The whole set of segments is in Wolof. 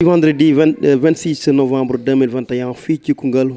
Vendredi 26 novembre 2021 fii ci Koungheul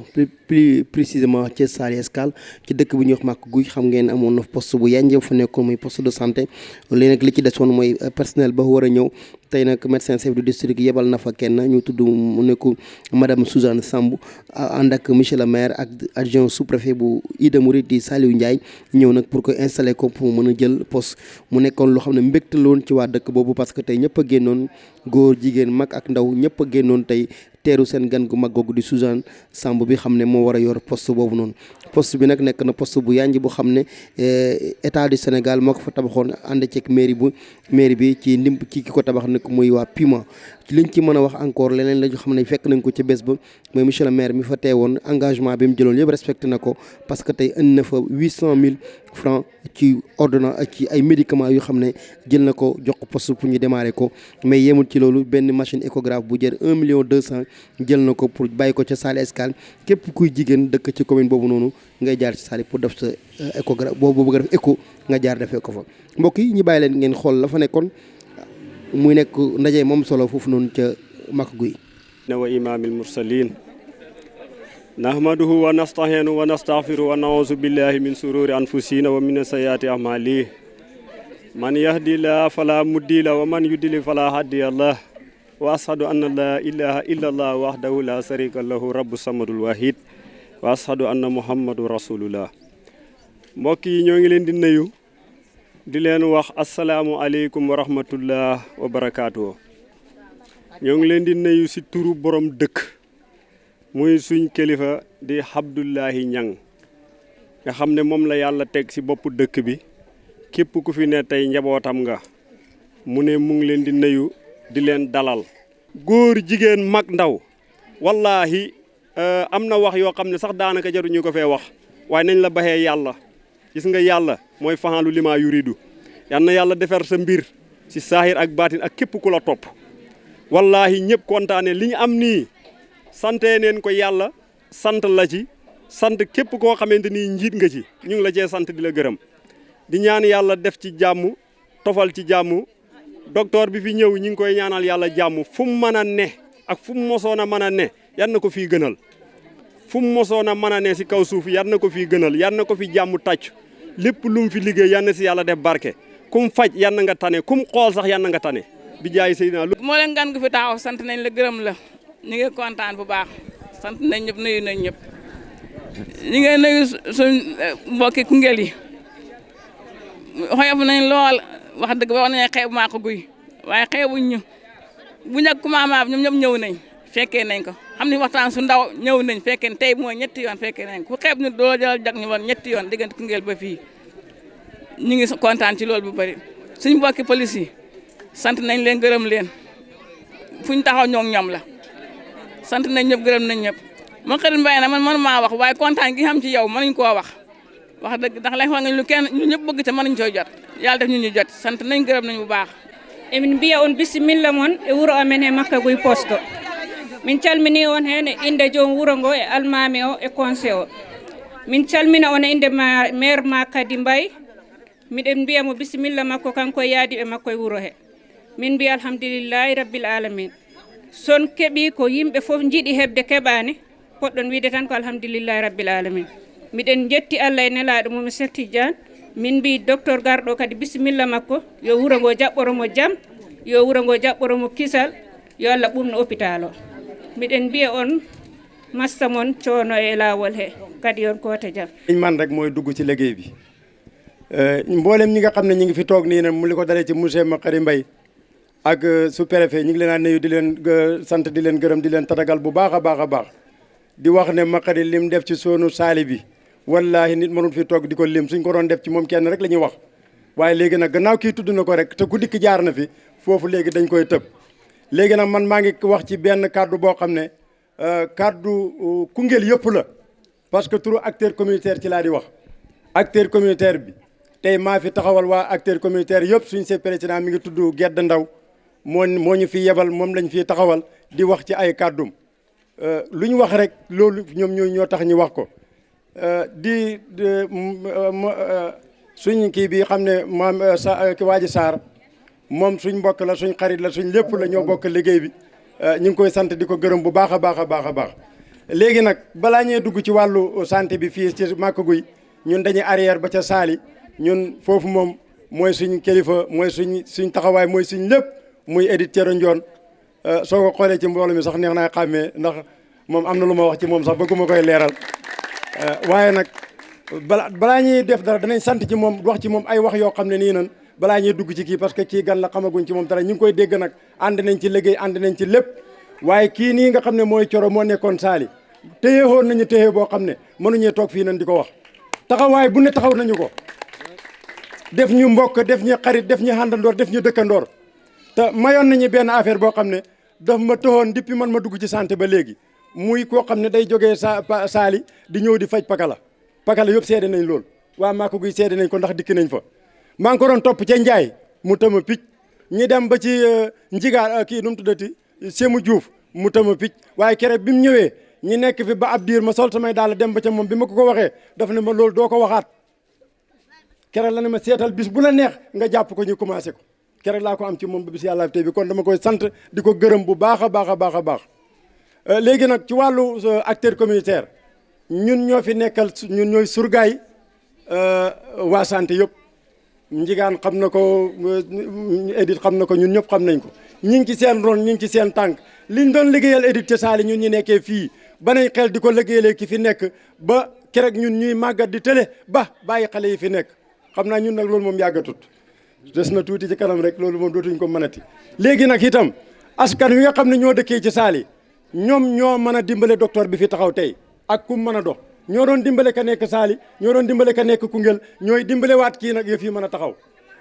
plus précisément ci Saly Escale ci dëkk bu ñuy wax Màkk Guy xam ngeen amoon na poste bu yanj fa nekkoon muy poste de santé léegi nag li ci desoon mooy personnel ba war a ñëw tey nag médecin chef du district yebal na fa kenn ñu tudd mu nekk madame Suzanne Samb ànd ak monsieur le maire ak adjoint sous-préfet bu Ida Mouride di Saliou Ndiaye ñëw nag pour que installer ko pour mën a jël poste mu nekkoon loo xam ne mbégte la woon ci waa dëkk boobu parce que tey ñëpp a génnoon góor jigéen mag ak ndaw ñëpp a génnoon tey teeru seen gan gu mag googu di Suzanne Samb bi xam ne moo war a yor poste boobu noonu poste bi nag nekk na poste bu yanj bu xam ne état du Sénégal moo ko fa tabaxoon ànd ceeg mairie bi ci ndim ci ki ko tabax nag muy waa Puma liñ ci mën a wax encore leneen la ñu xam ne fekk nañ ko ca bés ba mooy monsieur le maire mi fa teewoon engagement bi mu jëloon yëpp respecté na ko parce que tey indi na fa 800 000 francs ci ordonnance ci ay médicaments yu xam ne jël na ko jox ko poste pour ñu démarrer ko mais yemul ci loolu benn machine échographe bu jër 1 200 000 jël na ko pour bàyyi ko ca Saly Escale képp kuy jigéen dëkk ci commune boobu noonu ngay jaar ci Saly pour def sa échographe boobu bëgg a def écho nga jaar defee ko fa mbokk yi ñu bàyyi leen ngeen xool la fa nekkoon muy nekk ndaje moom solo foofu noonu ca Màkk Guy wa imaamil mursalin nahmaduhu wa nasta'inu wa nastaghfiru wa na'udhu billahi min sururi anfusina wa min sayyiati a'mali man yahdihillahu fala mudilla wa man yudlil fala hadiya lah wa ashhadu anna la ilaha illa allah wahdahu la sharika lahu rabbus samadul wahid wa ashhadu anna muhammadur rasulullah mbokk yi ñoo ngi leen di nuyu di leen wax assalaamu aleykum wa rahmatullah wa barakaatu ñoo ngi leen di nuyu ci turu borom dëkk muy suñ kilifa di Abdoulaye Niang nga xam ne moom la yàlla teg ci boppu dëkk bi képp ku fi ne tey njabootam nga mu ne mu ngi leen di nuyu di leen dalal góor jigéen mag ndaw wallahi am na wax yoo xam ne sax daanaka jaruñu ko fee wax waaye nañ la baxee yàlla gis nga yàlla mooy faxalu lima yuridu yal na yàlla defar sa mbir ci saahir ak baatin ak képp ku la topp wallahi ñëpp kontaane li ñu am nii sante neen ko yàlla sant la ci sant képp koo xamante ni njiit nga ci ñu ngi la cee sant di la gërëm di ñaan yàlla def ci jàmm tofal ci jàmm docteur bi fi ñëw ñu ngi koy ñaanal yàlla jàmm fu mu mën a ne ak fu mu mosoon a mën a ne yan na ko fii gënal fu mu mosoon a mën a ne si kaw suuf yan na ko fii gënal yan na ko fi jàmm tàcc lépp lu mu fi liggéey yan na si yàlla def barke kum faj yan na nga tane kum xool sax yan na nga tane bi jaay Seydina lu moo leen gan gu fi taxaw sant nañ la gërëm la ñu ngi kontaan bu baax sant nañ ñëpp nuyu nañ ñëpp ñu ngi nuyu suñ mbokki Koungheul yi xoyof nañ lool wax dëgg ba wax nañ xeebu Màkk Guy waaye xeebuñ ñu bu ñàkk kumaamaab ñoom ñëpp ñëw nañ fekkee nañ ko xam ni waxtaan su ndaw ñëw nañ fekkee tey mooy ñetti yoon fekkee nañ ko ku xeeb ñu doo jël jag ñu woon ñetti yoon diggante Koungheul ba fii ñu ngi kontaan ci loolu bu bëri suñ mbokki police yi sant nañ leen gërëm leen fuñ taxaw ñoom la sant nañ ñëpp gërëm nañ ñëpp man xëy mbay na man mënumaa wax waaye kontaan gi xam ci yow mënuñ koo wax dëgg ndax lay wax nga lu kenn ñu ñëpp bëgg te mënuñ koy jot yàlla def ñu jot sant nañ gërëm nañ bu baax emin mbiya on bisimilla mon e wuro amen e Màkk Guy poste min calmini on hen e inde joom wuro ngo e almami o e conseil o min calmina on e inde maire ma Kadi Mbaye miɗen mbiya mo bisimilla makko kanko e yaadiɓe makko e wuro he min mbiya alhamdulillahi rabbil alamin son keeɓi ko yimɓe fof jiiɗi hebde keɓani poɗɗon wiide tan ko alhamdulillahi rabbil alamin miɗen jetti Allah e nelaɗo mum Cheikh Tidiane min mbi docteur garɗo kadi bisimilla makko yo wuro ngo jaɓɓoromo jaam yo wuro ngo jaɓɓoromo kisal yo Allah ɓumno hôpital o miɗen mbiya on massa mon coono e laawol he kadi on koota jaam liñ man rek mooy dugg ci liggéey bi mboolem ñi nga xam ne ñi ngi fi toog nii ne mu li ko dalee ci monsieur Makary Mbaye ak sous-préfet ñu ngi leen a nuyu di leen sant di leen gërëm di leen tatagal bu baax a baax a baax di wax ne Makary lim def ci soonu Saly bi wallahi nit mënul fi toog di ko lim suñ ko doon def ci moom kenn rek la ñuy wax waaye léegi nag gannaaw kii tudd na ko rek te ku dikk jaar na fi foofu léegi dañ koy tëb léegi nag man maa ngi wax ci benn kàddu boo xam ne kàddu Koungheul yëpp la parce que turu acteur communautaire ci laa di wax acteur communautaire bi tey maa fi taxawal waa acteur communautaire yëpp suñ see président mi ngi tudd Gedd Ndaw moo ñu fi yebal moom lañ fi taxawal di wax ci ay kàddum lu ñu wax rek loolu ñoom ñoo tax ñu wax ko suñ kii bi xam ne maam ki Waaji Sarr moom suñ mbokk la suñ xarit la suñ lépp la ñoo bokk liggéey bi ñu ngi koy sant di ko gërëm bu baax a baax a baax a baax. léegi nag balaa ñee dugg ci wàllu santé bi fii ci Maka Guy ñun dañuy arrière ba ca saali ñun foofu moom mooy suñ kilifa mooy suñ taxawaay mooy suñ lépp muy Edith Thioro Ndione soo ko xoolee ci mbooloo mi sax neex naa xàmmee ndax moom am na lu ma wax ci moom sax bëgguma koy leeral waaye nag balaa ñuy def dara danañ sant ci moom wax ci moom ay wax yoo xam ne nii nan balaa ñuy dugg ci kii parce que kii gan la xamaguñ ci moom dara ñu ngi koy dégg nag ànd nañ ci liggéey ànd nañ ci lépp waaye kii nii nga xam ne mooy Thioro moo nekkoon saali téye woon nañu téye boo xam ne mënuñee toog fii nan di ko wax taxawaay bu ne taxaw nañu ko def ñu mbokk def ñu xarit def ñu àndandoor def ñu dëkkandoor te mayoon nañu benn affaire boo xam ne daf ma taxoon depuis man ma dugg ci santé ba léegi muy koo xam ne day jógee saali di ñëw di faj pakala yëpp seede nañ lool waa Maka Guy seede nañ ko ndax dikk nañ fa maa ngi ko doon topp ca Njaay mu tëma picc ñi dem ba ci njigaar kii nu mu tuddati Sémou Diouf mu tëma picc waaye kere bi mu ñëwee ñi nekk fi ba ab diir ma sol samay daal dem ba ca moom bi ma ko waxee daf ne ma loolu doo ko waxaat kere la ne ma seetal bis bu la neex nga jàpp ko ñu commencé ko kere laa ko am ci moom ba bis yàlla tey bi kon dama koy sant di ko gërëm bu baax a baax a baax a baax léegi nag ci wàllu acteur communautaire ñun ñoo fi nekkal ñun ñooy surgaay waa santé yëpp njigaan xam na ko Edith xam na ko ñun ñëpp xam nañ ko ñi ngi ci seen ron ñi ngi ci seen tànk liñ doon liggéeyal Edith ca saali ñun ñu nekkee fii ba nañ xel di ko liggéeyalee ki fi nekk ba kerek ñun ñuy màggat di tële ba bàyyi xale yi fi nekk xam naa ñun nag loolu moom yàggatut des na tuuti ci kanam rek loolu moom dootuñ ko mënati léegi nag itam askan wi nga xam ne ñoo dëkkee ci saali ñoom ñoo mën a dimbale docteur bi fi taxaw tey ak kum mën a dox ñoo doon dimbale ka nekk saali ñoo doon dimbale ka nekk Koungheul ñooy dimbale waat kii nag yëf yi mën a taxaw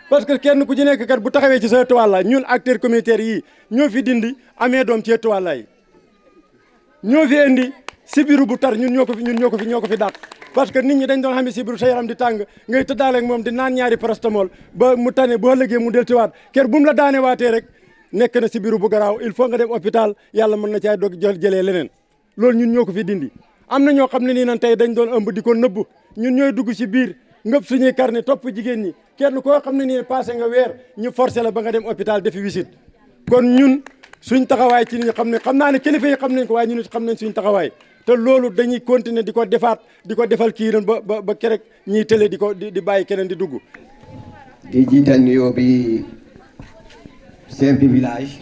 parce que kenn ku ci nekk kat bu taxawee ci sa toile ñun acteurs communautaires yi ñoo fi dindi amee doom ci toile yi ñoo fi indi sibiru bu tar ñun ñoo ko fi dàq parce que nit ñi dañ doon xam ne sibiru sa yaram di tàng ngay tëddaale ak moom di naan ñaari paracétamol ba mu tane boo ëllëgee mu del tiwaat ker bu mu la daane waatee rek nekk na sibiru bu garaaw il faut nga dem hôpital yàlla mën na caay doog jëlee leneen loolu ñun ñoo ko fi dindi am na ñoo xam ne nii nan tey dañ doon ëmb di ko nëbb ñun ñooy dugg ci biir ngëp suñuy carnet topp jigéen ñi kenn koo xam ne nii passé nga weer ñu forcé la ba nga dem hôpital defi visite kon ñun suñ taxawaay ci ni xam ne xam naa ne kilifa yi xam nañ ko waaye ñun xam nañ suñ taxawaay te loolu dañuy continuer di ko defaat di ko defal kii nan ba kerek ñiy tële di bàyyi keneen di dugg. di jiital nuyoo bi chef de village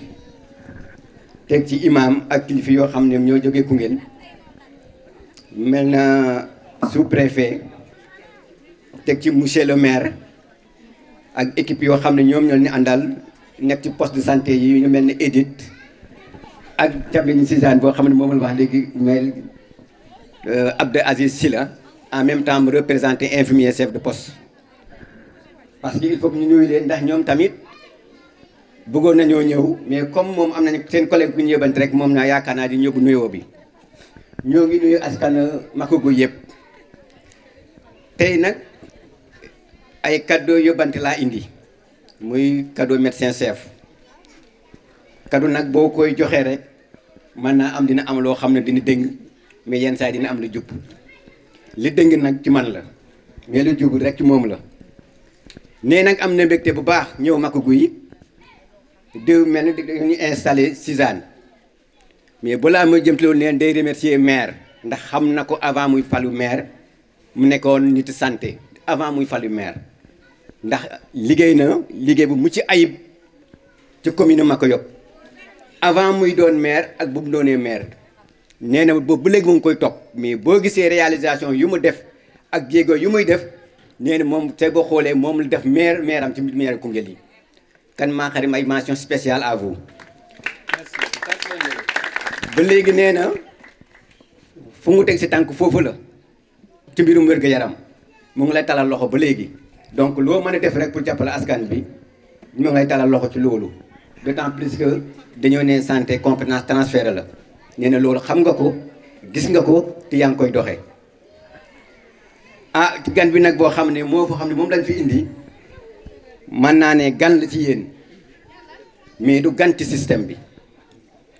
teg ci imam ak kilifa yoo xam ne ñoo jógee Koungheul mel na sous-préfet teg ci monsieur le maire ak équipe yoo xam ne ñoom ñoo ñu àndal nekk ci poste de santé yi ñu mel ni Edith ak Thiamène Suzanne boo xam ne moom la wax léegi mais Abdou Aziz Sylla en même temps mu représenté infirmier chef de poste parce que il faut que ñu nuyu leen ndax ñoom tamit bëggoon nañoo ñëw mais comme moom am nañu seen collègue bu ñu yóbbante rek moom naa yaakaar naa di ñëbbu nuyoo bi ñoo ngi nuyu askan Maka Guy yëpp tey nag ay cadeau yóbbante laa indi muy cadeau médecin chef cadeau nag boo koy joxee rek mën naa am dina am loo xam ne dina dëng mais yenn saa yi dina am lu jub li dëng nag ci man la mais lu jubul rek ci moom la nee nag am na mbégte bu baax ñëw Maka Guy di mel ni dañuy installé Suzanne mais balaa muy jëm ci loolu neen day remercier maire ndax xam na ko avant muy falu maire mu nekkoon nit santé avant muy falu maire ndax liggéey na liggéey bu mucc ayib ci commune Maka Yop avant muy doon maire ak bu mu doonee maire nee na boobu ba léegi mu ngi koy topp mais boo gisee réalisation yu mu def ak jéego yu muy def nee na moom te boo xoolee moom la def maire am ci maire Koungheul yi kan maa xarim ay mention spéciale à vous ba léegi nee na fu mu teg si tànk foofu la ci mbirum wér-gu-yaram mu ngi lay talal loxo ba léegi donc loo mën a def rek pour jàppale askan bi mu ngi lay talal loxo ci loolu d'autant plus que dañoo ne santé compétence transférée la nee na loolu xam nga ko gis nga ko te yaa ngi koy doxee ah gan bi nag boo xam ne moo foo xam ne moom lañ fi indi mën naa ne gan la ci yéen mais du gan ci système bi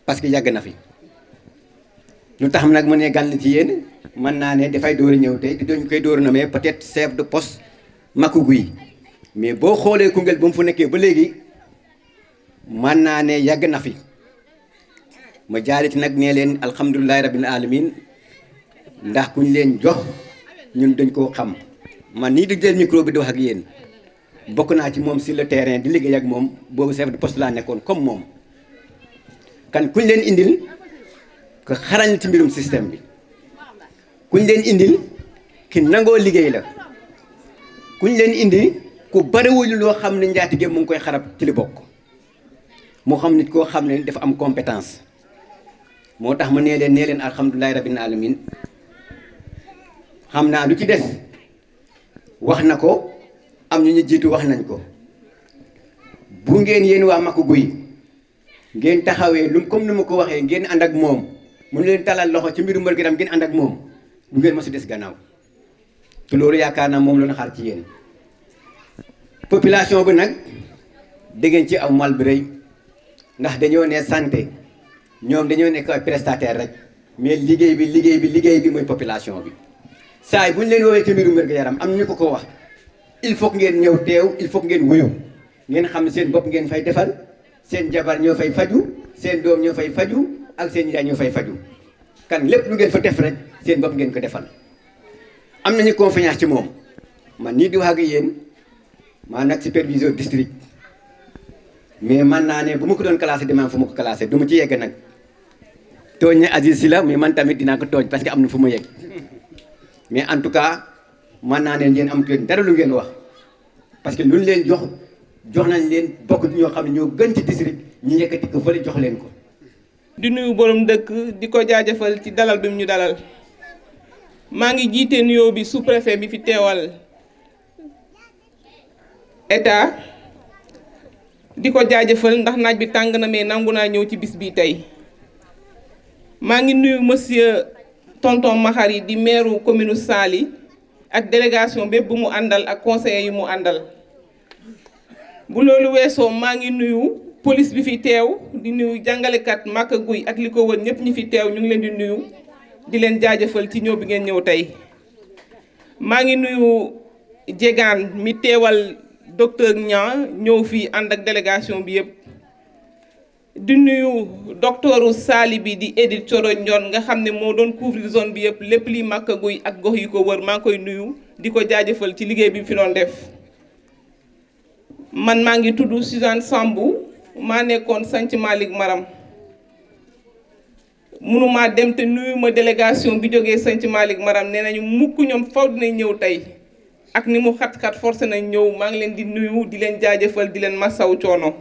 parce que yàgg na fi lu tax nag mu ne gan la ci yéen mën naa ne dafay door a ñëw tey di doon koy door na mais peut-être chef de poste Makka Guy mais boo xoolee Koungheul ba mu fu nekkee ba léegi mën naa ne yàgg na fi ma jaariti nag nee leen alhamdulilahi rabbil alamin ndax kuñ leen jox ñun dañ koo xam man nii di jël micro bi di wax ak yéen bokk naa ci moom sur le terrain di liggéey ak moom boobu chef de poste laa nekkoon comme moom kan kuñ leen indil ko xarañ ci mbirum système bi kuñ leen indil ki nangoo liggéey la kuñ leen indi ku bariwul loo xam ne njaatige mu ngi koy xarab ci li bokk moo xam nit koo xam ne dafa am compétence moo tax ma nee leen alhamdulilahi rabbil alamin xam naa lu ci des wax na ko am ñu jiitu wax nañ ko bu ngeen yéen waa Makka Guy ngeen taxawee lu comme ni ma ko waxee ngeen ànd ak moom mu leen talal loxo ci mbirum wér-gu-yaram ngeen ànd ak moom du ngeen ma si des gannaaw te loolu yaakaar naa moom la ñu xaar ci yéen population bi nag déggeen ci aw mal bi rëy ndax dañoo ne santé ñoom dañoo nekk ay prestataire rek mais liggéey bi mooy population bi saa yi bu ñu leen woowee ci mbirum wér-gu-yaram am ñu ko wax il faut que ngeen ñëw teew il faut que ngeen wuyu ngeen xam ne seen bopp ngeen fay defal seen jabar ñoo fay faju seen doom ñoo fay faju ak seen yaay ñoo fay faju kan lépp lu ngeen fa def rek seen bopp ngeen ko defal am nañu confiance ci moom man nii di wax ak yéen maa nag superviseur district mais man naa ne bu ma ko doon classé demain fu ma ko classé du ma ci yegg nag tooñ ne Aziz Sy la mais man tamit dinaa ko tooñ parce que am na fu ma yegg mais en tout cas man naa ne ngeen am ko dara lu ngeen wax parce que lu leen jox nañ leen bokk ñoo xam ne ñoo gën ci district ñu yëkkati ko fële jox leen ko. di nuyu borom dëkk di ko jaajëfal ci dalal bi mu ñu dalal maa ngi jiite nuyoo bi sous-préfet bi fi teewal état di ko jaajëfal ndax naaj bi tàng na mais nangu naa ñëw ci bis bi tey maa ngi nuyu monsieur tonton Makhari di maire commune Saly ak délégation bépp bu mu àndal ak conseillers yi mu àndal bu loolu weesoo maa ngi nuyu police bi fi teew di nuyu jàngalekat Makka Guy ak li ko wër ñëpp ñi fi teew ñu ngi leen di nuyu di leen jaajëfal ci ñëw bi ngeen ñëw tey maa ngi nuyu Jegaan mi teewal docteur Niang ñëw fii ànd ak délégation bi yëpp di nuyu docteuru Saly bi di Edith Thioro Ndione nga xam ne moo doon couvrir zone bi yëpp lépp li Makka Guy ak gox yi ko wër maa ngi koy nuyu di ko jaajëfal ci liggéey bi fi doon def man maa ngi tudd Suzanne Sambou maa nekkoon Sanc Malick Maram mënumaa dem te nuyu ma délégation bi jógee Sanc Malick Maram nee nañu mukk ñoom faw dinañ ñëw tey ak ni mu xat-xat forcé nañ ñëw maa ngi leen di nuyu di leen jaajëfal di leen masaw coono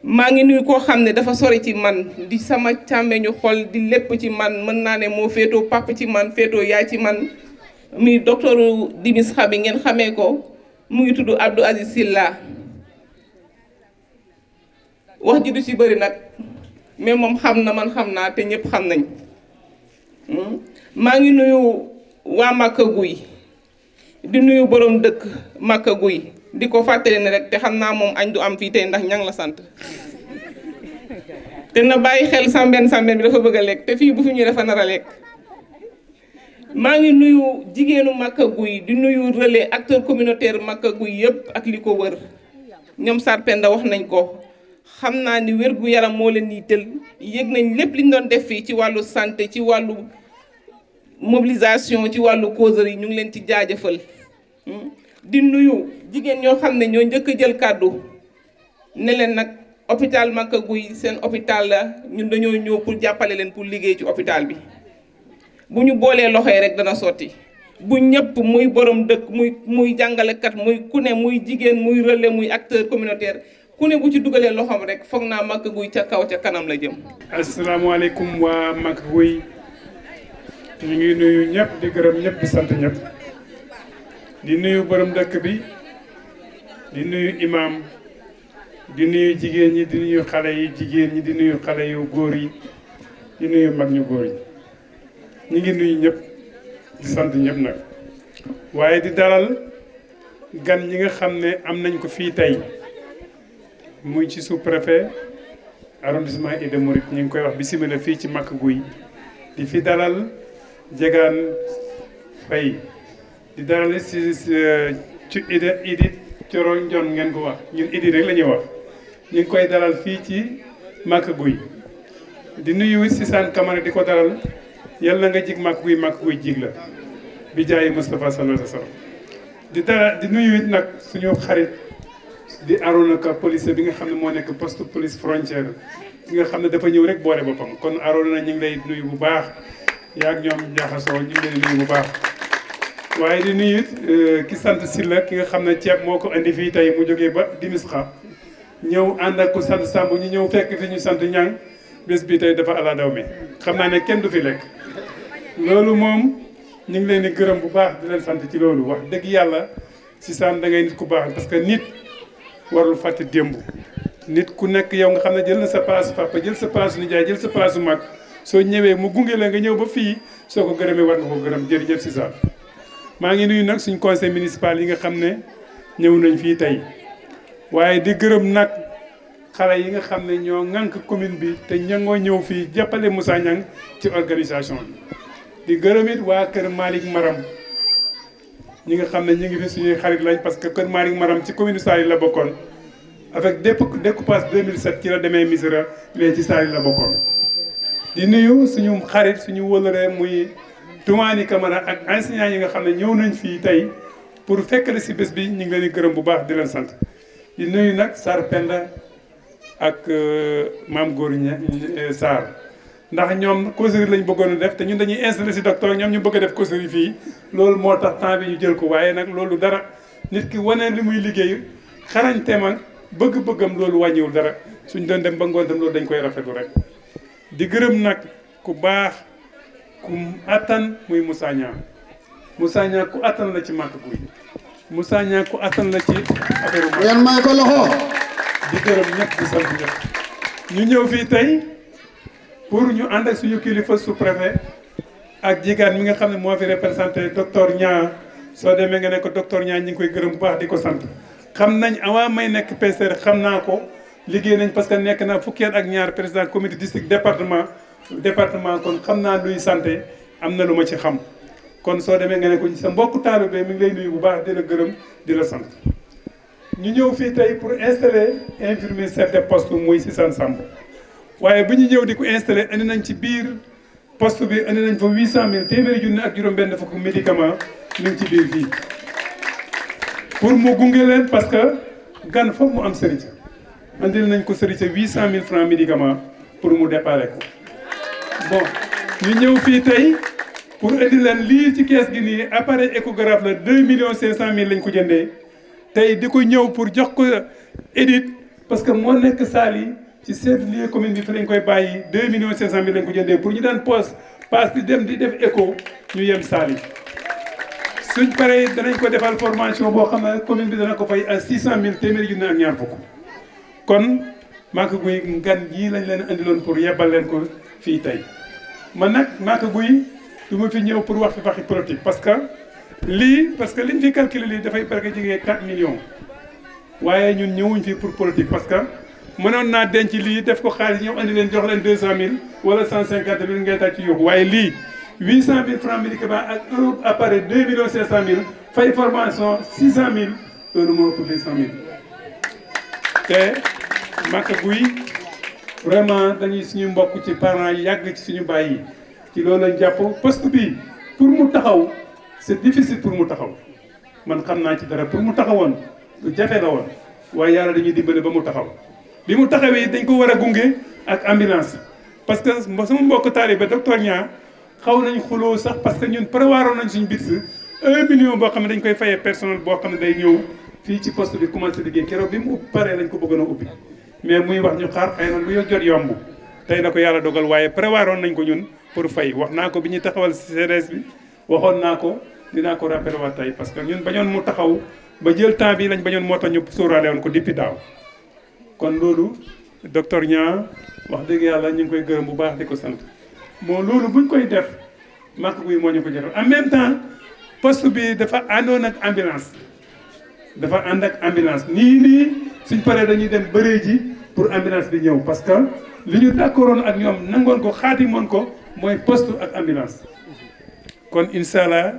maa ngi nuyu koo xam ne dafa sori ci man di sama càmmeñu xol di lépp ci man mën naa ne moo féetoo papa ci man féetoo yaay ci man muy docteuru Dimis Xabi ngeen xamee ko mu ngi tudd Abdou Aziz Silla wax ji du ci bëri nag mais moom xam na man xam naa te ñëpp xam nañ maa ngi nuyu waa Makka Guy di nuyu borom dëkk Makka Guy di ko fàttali ne rek te xam naa moom añ du am fii tey ndax ñang la sant te na bàyyi xel sàmben bi dafa bëgg a lekk te fii bu fi ñu dafa nar a lekk maa ngi nuyu jigéenu Makka Guy di nuyu relais acteur communautaire Makka Guy yëpp ak li ko wër ñoom Sarpenda wax nañ ko xam naa ni wér gu yaram moo leen yitteel yëg nañ lépp li ñu doon def fii ci wàllu santé ci wàllu mobilisation ci wàllu causerie yi ñu ngi leen ci jaajëfal di nuyu jigéen ñoo xam ne ñoo njëkk a jël kàddu ne leen nag hôpital Makka Guy seen hôpital la ñun dañoo ñëw pour jàppale leen pour liggéey ci hôpital bi bu ñu boolee loxo yi rek dana sotti bu ñëpp muy borom dëkk muy jàngalekat muy ku ne muy jigéen muy relais muy acteur communautaire ku ne bu ci dugalee loxoom rek foog naa Makka Guy ca kaw ca kanam la jëm. asalaamaaleykum waa Makka Guy ñu ngi nuyu ñëpp di gërëm ñëpp di sant ñëpp di nuyu borom dëkk bi di nuyu imam di nuyu jigéen ñi di nuyu xale yi jigéen ñi di nuyu xale yu góor yi di nuyu mag ñu góor yi ñu ngi nuyu ñëpp di sant ñëpp nag waaye di dalal gan ñi nga xam ne am nañ ko fii tey muy ci sous-préfet arrondissement Ida Mouride ñu ngi koy wax bismillah fii ci Makka Guy di fi dalal Jegaan Fay di dalal ci Idi Coro Njon ngeen ko wax ñun Idi rek la ñuy wax ñu ngi koy dalal fii ci Maka Guy di nuyu Sisane Camara di ko dalal yal na nga jig Maka Guy jig la bi jaayi Moustapha sallallahu alayhi wa sallam di dalal di nuyu it nag suñu xarit di Arona Ka police bi nga xam ne moo nekk poste police frontière bi nga xam ne dafa ñëw rek boole boppam kon Arona ñu ngi lay nuyu bu baax yaa ak ñoom jaxasoo ñu ngi leen nuyu bu baax waaye di nuyu ki sant Silla ki nga xam ne ceeb moo ko indi fii tey mu jógee ba Dimisxa ñëw ànd ak ku sant Samb ñu ñëw fekk fi ñu sant Ñang bés bi tey dafa ala daw mi xam naa ne kenn du fi lekk loolu moom ñu ngi leen di gërëm bu baax di leen sant ci loolu wax dëgg yàlla si saan da ngay nit ku baax parce que nit warul fàtte démb nit ku nekk yow nga xam ne jël na sa place papa jël sa place nijaay jël sa place mag soo ñëwee mu gunge la nga ñëw ba fii soo ko gërëmee war nga ko gërëm jërëjëf si saan maa ngi nuyu nag suñ conseil municipal yi nga xam ne ñëw nañ fii tey waaye di gërëm nag xale yi nga xam ne ñoo ŋànk commune bi te ñangoo ñëw fii jàppale Moussa Niang ci organisation bi di gërëm it waa kër Malick Maram ñi nga xam ne ñu ngi fi suñuy xarit lañ parce que kër Malick Maram ci commune Saly la bokkoon avec découpage 2007 ci la demee Missirah mais ci Saly la bokkoon di nuyu suñu xarit suñu wëlëree muy Toumani Camara ak enseignants yi nga xam ne ñëw nañ fii tey pour fekkale si bés bi ñu ngi leen di gërëm bu baax di leen sant di nuyu nag Sarr Penda ak Maam Góor Sarr ndax ñoom causerie lañ bëggoon a def te ñun dañuy installé si docteur ñoom ñu bëgg a def causerie fii loolu moo tax temps bi ñu jël ko waaye nag loolu dara nit ki wane li muy liggéey xarañteem ak bëgg-bëggam loolu wàññiwul dara suñ doon dem ba ngoon tam loolu dañ koy rafetlu rek di gërëm nag ku baax ku attan muy Moussa Niang Moussa Niang ku attan la ci Maka Guy Moussa Niang ku attan la ci affaire yan may ko loxo di gërëm ñëpp di sant ñëpp ñu ñëw fii tey pour ñu ànd ak suñu kilifa sous-préfet ak jigaan mi nga xam ne moo fi représenté docteur Niang soo demee nga ne ko docteur Niang ñi ngi koy gërëm bu baax di ko sant xam nañ avant may nekk PCR xam naa ko liggéey nañ parce que nekk naa fukki at ak ñaar président comité district département kon xam naa luy santé am na lu ma ci xam kon soo demee nga ne ko sa mbokku taalibe mi ngi lay nuyu bu baax di la gërëm di la sant ñu ñëw fii tey pour installer infirmier chef de poste muy Sisane Samb waaye bu ñu ñëw di ko installé indi nañ ci biir poste bi indi nañ fa 800000 téeméeri junni ak juróom-benn fukk médicament ñu ngi ci biir fii pour mu gunge leen parce que gan foog mu am sëriñ andil nañ ko sëriñ 800000 francs médicament pour mu déparé ko bon ñu ñëw fii tey pour indi leen lii ci kees gi nii appareil échographe la 2,5 millions lañ ko jëndee tey di ko ñëw pour jox ko Edith parce que moo nekk Saly ci chef lieu commune bi fi lañ koy bàyyi 2,5 millions lañ ko jëndee pour ñu daan passe di dem di def écho ñu yem Saly suñ paree danañ ko defal formation boo xam ne commune bi dana ko fay à 600000 téeméeri junni ak ñaar fukk kon Maka Guy gan jii lañ leen andiloon pour yebbal leen ko fii tey man nag Maka Guy du ma fi ñëw pour wax fi waxi politique parce que liñ fi calculer lii dafay presque jege 4 millions waaye ñun ñëwuñ fii pour politique parce que mënoon naa denc lii def ko xaalis ñëw andi leen jox leen 200000 wala 150000 ngay tax ci yóbbu waaye lii 800000 francs médicament ak un appareil 2,5 millions fay formation 600000 loolu moo ëpp 200000 te Maka Guy vraiment dañuy suñu mbokk ci parents yi yàgg ci suñu baay yi ci loolu lañ jàpp poste bi pour mu taxaw c'est difficile pour mu taxaw man xam naa ci dara pour mu taxawoon lu jafe la woon waaye yàlla dañuy dimbale ba mu taxaw bi mu taxawee dañ ko war a gunge ak ambulance parce que sama mbokk taalibe docteur Niang xaw nañ xuloo sax parce que ñun prévoiroon nañ suñu bit 1 million boo xam ne dañ koy fayee personnel boo xam ne day ñëw fii ci poste bi commencé liggéey keroog bi mu paree lañ ko bëggoon a ubbi mais muy wax ñu xaar xëy na lu jot yomb tey la ko yàlla dogal waaye prévoiroon nañ ko ñun pour fay wax naa ko bi ñuy taxawal CDS bi waxoon naa ko dinaa ko rappelé waat tey parce que ñun bañoon mu taxaw ba jël temps bi lañ bañoon moo tax ñu sóoraale woon ko depuis daaw kon loolu docteur Niang wax dëgg yàlla ñu ngi koy gërëm bu baax di ko sant bon loolu buñ koy def Maka Guy moo ñu ko jotal en même temps poste bi dafa àndoon ak ambulance dafa ànd ak ambulance nii suñ paree dañuy dem bëree ji pour ambulance bi ñëw parce que li ñu d'accordoon ak ñoom nangoon ko xaatimoon ko mooy poste ak ambulance kon incha allah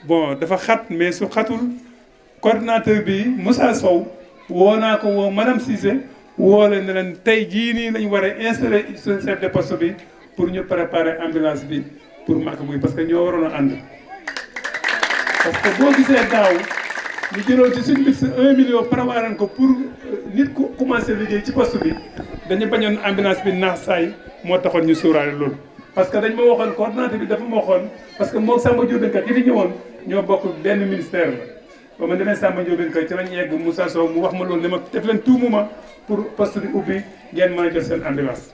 bon dafa xat mais su xatul coordinateur bi Moussa Sow woo naa ko woo madame Cissé woo leen ne leen tey jii nii lañ war a installé suñu chef de poste bi pour ñu préparer ambulance bi pour Maka Guy parce que ñoo waroon a ànd. parce que boo gisee daaw ñu jëloon ci suñu bis 1 million prévoiran ko pour nit ku commencé liggéey ci poste bi dañu bañoon ambulance bi naax saay moo taxoon ñu suuraale loolu. parce que dañ ma waxoon coordinateur bi dafa ma waxoon parce que moom Samba Diop kat yi fi ñëwoon ñoo bokk benn ministère la ba ma demee Samba Diop kat ci lañ yegg Moussa Sow mu wax ma loolu ne ma def leen tout moment pour poste bi ubbi ngeen mën a jël seen ambulance.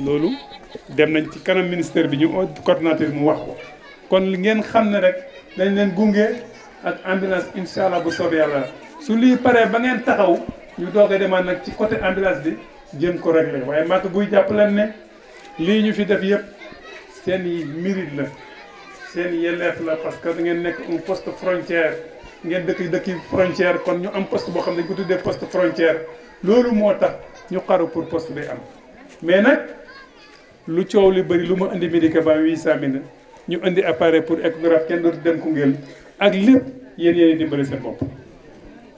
loolu dem nañ ci kanam ministère bi ñu coordinateur bi mu wax ko kon li ngeen xam ne rek dañ leen gunge ak ambulance incha allah bu soobee yàlla su lii paree ba ngeen taxaw ñu doog a demaat nag ci côté ambulance bi jëm ko réglé waaye Maka Guy jàpp leen ne lii ñu fi def yëpp seen mérite la seen yelleef la parce que da ngeen nekk un poste frontière ngeen dëkki frontière kon ñu am poste boo xam ne dañ ko tuddee poste frontière loolu moo tax ñu xaru pour poste bi am mais nag lu coow li bëri lu ma indi médicament 800000 ñu indi appareil pour échographe kenn dootu dem Koungheul ak lépp yéenay dimbali seen bopp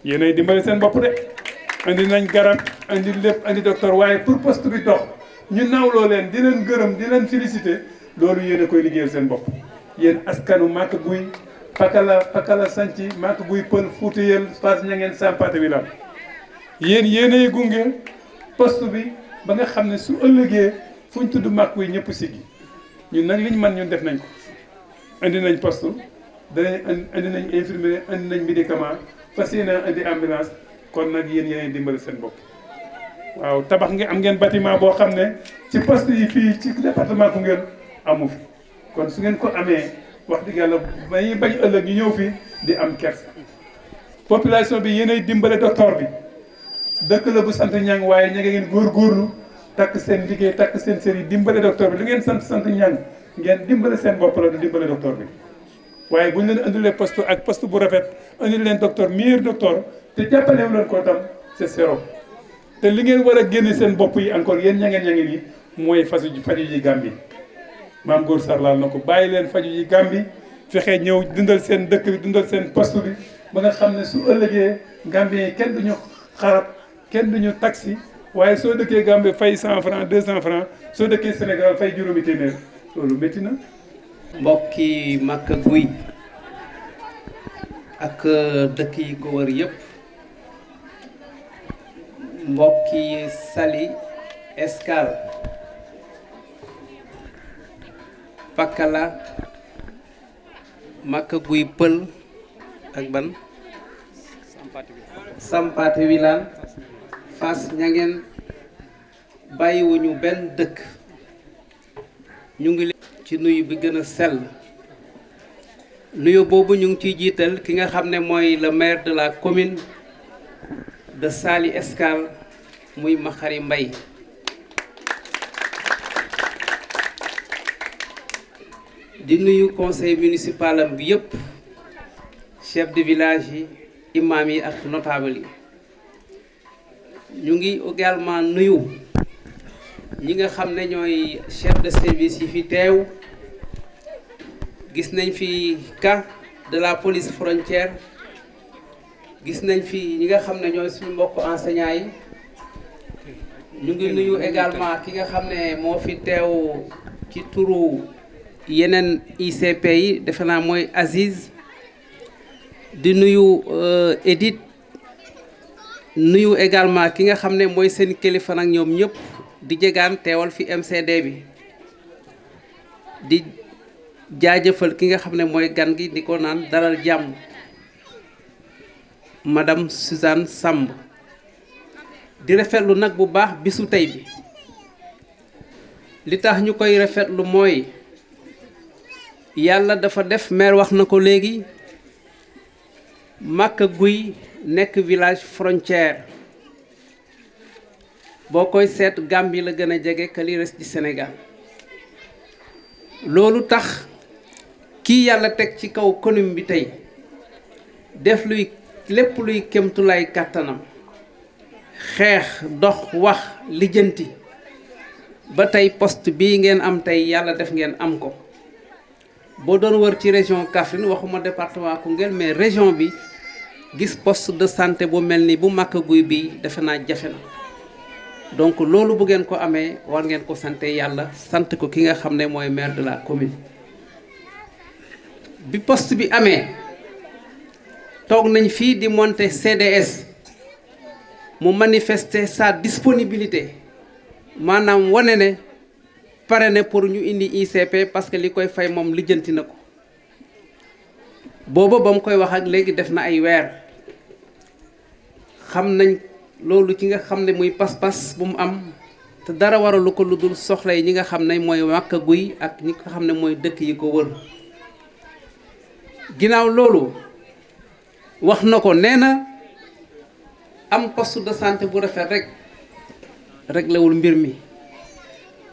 yéenay dimbali seen bopp de indi nañ garab indi lépp indi docteur waaye pour poste bi dox ñu nawloo leen di leen gërëm di leen félicité loolu yéen a koy liggéeyal seen bopp yéen askanu Maka Guy Pakala Santhi Maka Guy Pël Fuutayel Fass Ñangeen Sampaate wi la yéenay gunge poste bi ba nga xam ne su ëllëgee fu ñu tudd Maka Guy ñëpp siggi ñun nag liñ man ñun def nañ ko indi nañ poste danañ indi nañ infirmier indi nañ médicament fas yéene indi ambulance kon nag yéenay dimbali seen bopp waaw tabax nga am ngeen bâtiment boo xam ne ci poste yi fii ci département Koungheul amu fi kon su ngeen ko amee wax dëgg yàlla may bañ ëllëg ñu ñëw fi di am kersa population bi yéenay dimbale docteur bi dëkk la bu sant ñang waaye ña ngeen góorgóorlu takk seen liggéey takk seen série dimbale docteur bi lu ngeen sant ñang ngeen dimbale seen bopp la du dimbale docteur bi waaye bu ñu leen indilee poste ak poste bu rafet indi leen docteur meilleur docteur te jàppalewu leen ko tam c'est zéro te li ngeen war a génne seen bopp yi encore yéen ñangeen yi mooy faju yi Gàmbi maam Góor Sarr laal na ko bàyyi leen faju yi Gàmbi fexe ñëw dundal seen dëkk bi dundal seen poste bi ba nga xam ne su ëllëgee Gàmbi yi kenn duñu xarab kenn duñu taxi waaye soo dëkkee Gàmbi fay 100 francs 200 francs soo dëkkee Sénégal fay juróomi téeméer loolu métti na. mbokki Maka Guy ak dëkk yi ko wër yëpp mbokki Saly Escale Pakala Maka Guy Pël ak ban Sampaate Wilane Fass Ñangeen bàyyiwuñu benn dëkk ñu ngi leen ci nuyu bi gën a sell nuyu boobu ñu ngi ciy jiital ki nga xam ne mooy le maire de la commune de Saly Escale muy Makhari Mbaye di nuyu conseil municipal am bi yëpp chef de village yi imam yi ak notable yi ñu ngi également nuyu ñi nga xam ne ñooy chef de service yi fi teew gis nañ fi cas de la police frontière gis nañ fi ñi nga xam ne ñooy suñu mbokk enseignants yi ñu ngi nuyu également ki nga xam ne moo fi teew ci turu yeneen ICP yi defe naa mooy Aziz di nuyu Edith nuyu également ki nga xam ne mooy seen kilifa nag ñoom ñëpp di jegaan teewal fi MCD bi di jaajëfal ki nga xam ne mooy gan gi di ko naan dalal jàmm madame Suzanne Samb di rafetlu nag bu baax bisu tey bi li tax ñu koy rafetlu mooy yàlla dafa def maire wax na ko léegi Maka Guy nekk village frontière boo koy seet Gambie la gën a jege que li reste du Sénégal loolu tax kii yàlla teg ci kaw commune bi tey def luy lépp luy kémtulaay kàttanam xeex dox wax lijjanti ba tey poste bii ngeen am tey yàlla def ngeen am ko boo doon wër ci région Kaffrine waxuma département Koungheul mais région bi gis poste de santé bu mel ni bu Maka Guy bi defe naa jafe na donc loolu bu ngeen ko amee war ngeen ko sante yàlla sant ko ki nga xam ne mooy maire de la commune. bi poste bi amee toog nañ fii di monter CDS mu manifester sa disponibilité maanaam wane ne pare ne pour ñu indi ICP parce que li koy fay moom lijjanti na ko booba ba mu koy wax ak léegi def na ay weer xam nañ loolu ci nga xam ne muy pas-pas bu mu am te dara waralu ko lu dul soxla yi ñi nga xam ne mooy Maka Guy ak ñi nga xam ne mooy dëkk yi ko wër ginnaaw loolu wax na ko nee na am poste de santé bu rafet rek réglewul mbir mi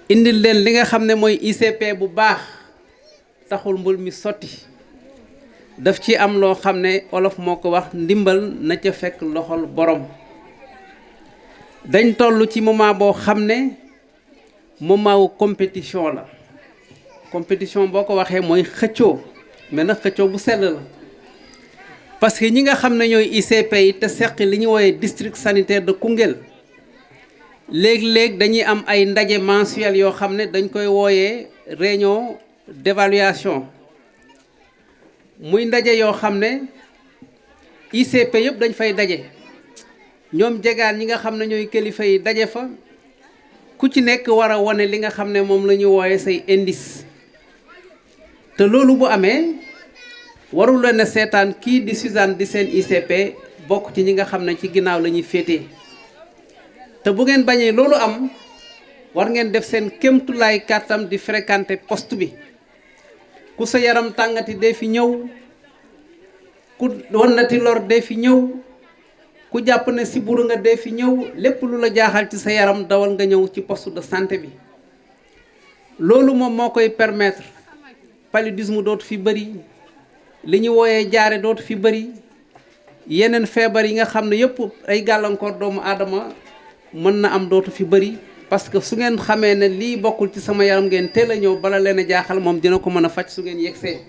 indil leen li nga xam ne mooy ICP bu baax taxul mbir mi sotti daf ci am loo xam ne olof moo ko wax ndimbal na ca fekk loxol borom dañ toll ci moment boo xam ne moment wu compétition la compétition boo ko waxee mooy xëccoo mais nag xëccoo bu sell la parce que ñi nga xam ne ñooy ICP yi te seq li ñu wooyee district sanitaire de Koungheul léeg-léeg dañuy am ay ndaje mensuel yoo xam ne dañ koy wooyee réunion d'évaluation muy ndaje yoo xam ne ICP yëpp dañ fay daje ñoom jegaan ñi nga xam ne ñooy kilifa yi daje fa ku ci nekk war a wane li nga xam ne moom la ñu wooyee say indice te loolu bu amee warul leen a seetaan kii di Suzanne di seen ICP bokk ci ñi nga xam ne ci ginnaaw la ñuy féetee te bu ngeen bañee loolu am war ngeen def seen kéemtulaay kàttam di fréquenter poste bi ku sa yaram tàngati dee fi ñëw ku wannati lor dee fi ñëw ku jàpp ne siburu nga dee fi ñëw lépp lu la jaaxal ci sa yaram dawal nga ñëw ci poste de santé bi loolu moom moo koy permettre paludisme dootu fi bëri li ñu wooyee jaare dootu fi bëri yeneen feebar yi nga xam ne yëpp ay gàllankoor doomu aadama mën na am dootu fi bëri parce que su ngeen xamee ne lii bokkul ci sama yaram ngeen teel a ñëw bala leen a jaaxal moom dina ko mën a faj su ngeen yegsee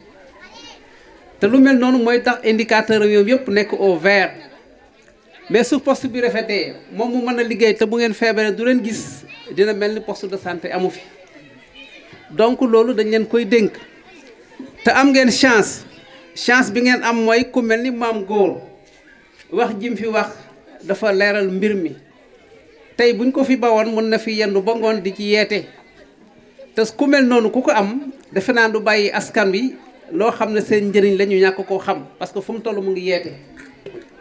te lu mel noonu mooy tax indicateur yooyu yëpp nekk au vert mais su poste bi rafetee moom mu mën a liggéey te bu ngeen feebaree du leen gis dina mel ni poste de santé amu fi donc loolu dañ leen koy dénk te am ngeen chance bi ngeen am mooy ku mel ni maam góor wax jim fi wax dafa leeral mbir mi tey buñ ko fi bawoon mën na fi yendu ba ngoon di ci yeete te ku mel noonu ku ko am defe naa du bàyyi askan bi loo xam ne seen njëriñ la ñu ñàkk koo xam parce que fu mu toll mu ngi yeete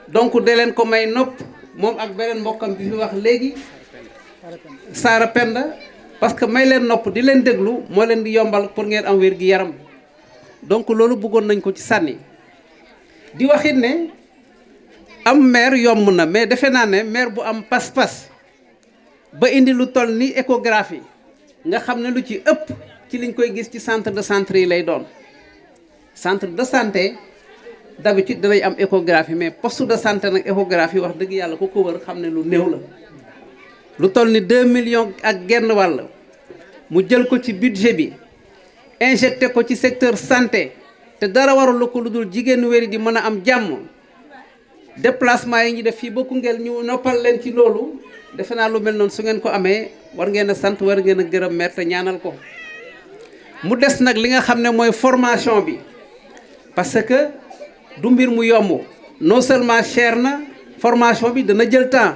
donc de leen ko may nopp moom ak beneen mbokkam bi fi wax léegi Saara Penda parce que may leen nopp di leen déglu moo leen di yombal pour ngeen am wér gi yaram donc loolu bëggoon nañ ko ci sànni di waxit ne am maire yomb na mais defe naa ne maire bu am pas-pas ba indi lu toll ni échographie nga xam ne lu ci ëpp ci liñ koy gis ci centre de santé yi lay doon centre de santé d'habitude danañ am échographie mais poste de santé nag échographie wax dëgg yàlla ku ko wër xam ne lu néew la lu toll ni 2 millions ak genn wàll mu jël ko ci budget bi injecté ko ci secteur santé te dara warul ko lu dul jigéenu wéri di mën a am jàmm déplacement yi ñu def fii ba Koungheul ñu noppal leen ci loolu defe naa lu mel noonu su ngeen ko amee war ngeen a sant war ngeen a gërëm maire te ñaanal ko mu des nag li nga xam ne mooy formation bi parce que du mbir mu yomb non seulement cher na formation bi dana jël temps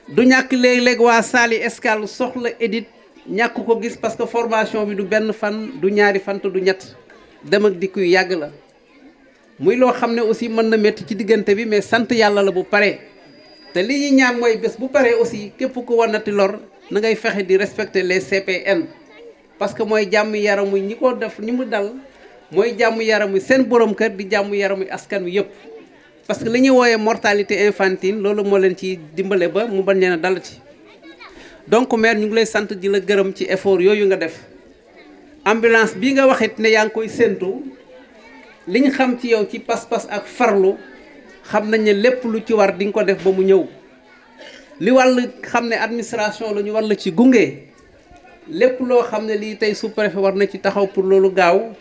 du ñàkk léeg-léeg waa Saly Escale soxla édite ñàkk ko gis parce que formation bi du benn fan du ñaari fan te du ñett dem ak dikk yu yàgg la muy loo xam ne aussi mën na métti ci diggante bi mais sant yàlla la bu paree te li ñuy ñaan mooy bés bu paree aussi képp ku wanati lor na ngay fexe di respecter les CPN parce que mooy jàmm yaramu ñi ko def ñi mu dal mooy jàmm yaramu seen borom kër di jàmm yaramu askan wi yëpp parce que li ñuy wooyee mortalité infantile loolu moo leen ci dimbale ba mu bañ leen a dalati donc maire ñu ngi lay sant di la gërëm ci effort yooyu nga def ambulance bii nga waxit ne yaa ngi koy séentu li ñu xam ci yow ci pas-pas ak farlu xam nañ ne lépp lu ci war di nga ko def ba mu ñëw li wàll xam ne administration la ñu war la ci gunge lépp loo xam ne lii tey sous-préfet war na ci taxaw pour loolu gaaw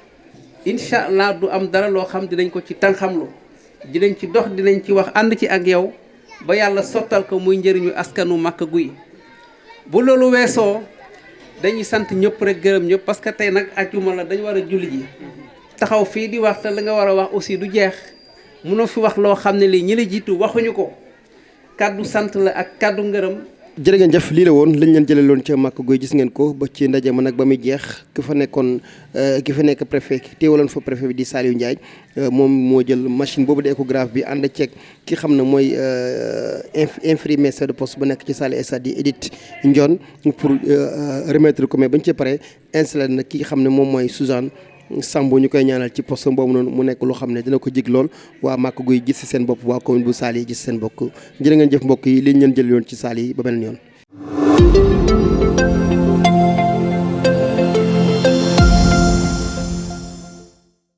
incha allah du am dara loo xam dinañ ko ci tànqamlu dinañ ci dox dinañ ci wax ànd ci ak yow ba yàlla sottal ko muy njëriñu askanu Maka Guy bu loolu weesoo dañuy sant ñëpp rek gërëm ñëpp parce que tey nag ajjuma la dañu war a julli ji taxaw fii di wax te la nga war a wax aussi du jeex mënoo fi wax loo xam ne lii ñi la jiitu waxuñu ko kàddu sant la ak kàddu ngërëm. jërë ngeen jëf lii la woon lañ leen jëlee loon ca Maka Guy gis ngeen ko ba ci ndaje ma nag ba muy jeex ki fa nekk préfet teewaloon fa préfet bi di Saliou Ndiaye moom moo jël machine boobu di échographe bi ànd ceeg ki xam ne mooy infirmier chef de poste ba nekk ci salle stade di Edith Ndione pour remettre ko mais bañ ci pare installé na ki xam ne moom mooy Suzanne Sambo ñu koy ñaanal ci poste boobu noonu mu nekk loo xam ne dina ko jig lool waa Maka Guy gis si seen bopp waa commune bu Saly gis seen bokk jërë ngeen jëf mbokk yi li ñu leen jël yoon ci Saly ba beneen yoon